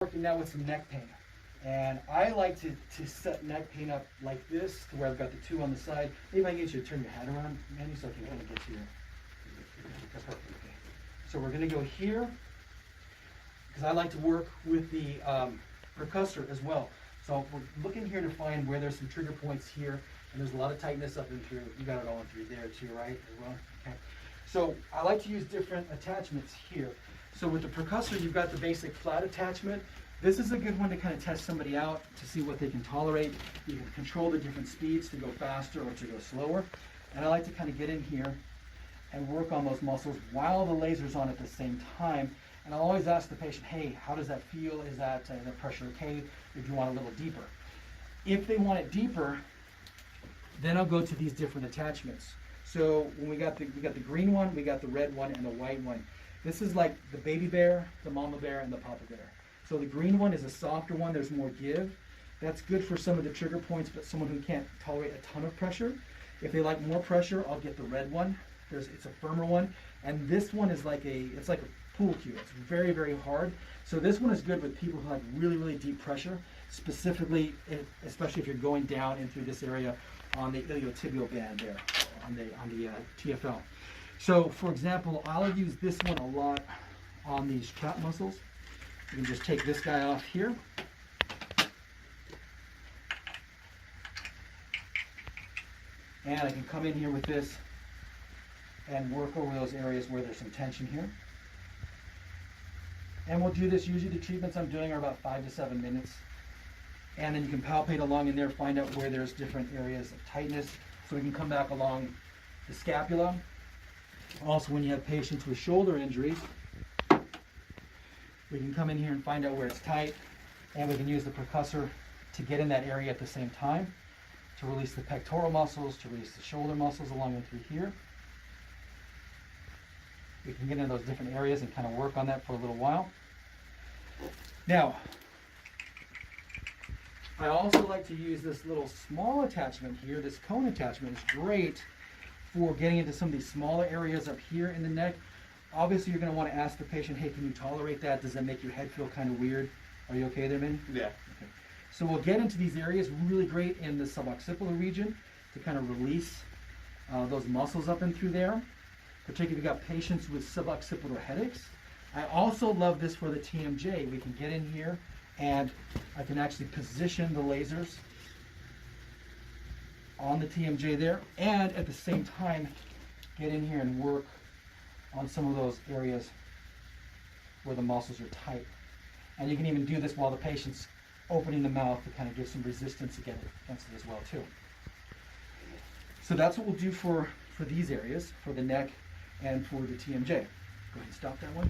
Working now with some neck pain. And I like to set neck pain up like this, to where I've got the two on the side. Maybe I can get you to turn your head around, Manny, so I can kind of get you. Okay. So we're going to go here, because I like to work with the percussor as well. So we're looking here to find where there's some trigger points here, and there's a lot of tightness up in through. You got it all in through there too, right? As well. Okay. So I like to use different attachments here. So with the percussor, you've got the basic flat attachment. This is a good one to kind of test somebody out to see what they can tolerate. You can control the different speeds to go faster or to go slower. And I like to kind of get in here and work on those muscles while the laser's on at the same time. And I'll always ask the patient, hey, how does that feel? Is that pressure okay? If you want a little deeper. If they want it deeper, then I'll go to these different attachments. So when we got the green one, we got the red one, and the white one. This is like the baby bear, the mama bear, and the papa bear. So the green one is a softer one, there's more give. That's good for some of the trigger points, but someone who can't tolerate a ton of pressure. If they like more pressure, I'll get the red one. It's a firmer one. And this one is like it's like a pool cue. It's very, very hard. So this one is good with people who like really, really deep pressure, specifically, especially if you're going down in through this area on the iliotibial band there, on the TFL. So for example, I'll use this one a lot on these trap muscles. You can just take this guy off here. And I can come in here with this and work over those areas where there's some tension here. And we'll do this, usually the treatments I'm doing are about 5 to 7 minutes. And then you can palpate along in there, find out where there's different areas of tightness. So we can come back along the scapula. Also, when you have patients with shoulder injuries, we can come in here and find out where it's tight, and we can use the percussor to get in that area at the same time, to release the pectoral muscles, to release the shoulder muscles along and through here. We can get into those different areas and kind of work on that for a little while. Now, I also like to use this little small attachment here. This cone attachment is great for getting into some of these smaller areas up here in the neck. Obviously, you're going to want to ask the patient, hey, can you tolerate that? Does that make your head feel kind of weird? Are you okay there, Minnie? Yeah. Okay. So we'll get into these areas really great in the suboccipital region to kind of release those muscles up and through there, particularly if you've got patients with suboccipital headaches. I also love this for the TMJ. We can get in here and I can actually position the lasers on the TMJ there, and at the same time get in here and work on some of those areas where the muscles are tight. And you can even do this while the patient's opening the mouth to kind of give some resistance against it as well too. So that's what we'll do for these areas, for the neck and for the TMJ. Go ahead and stop that one.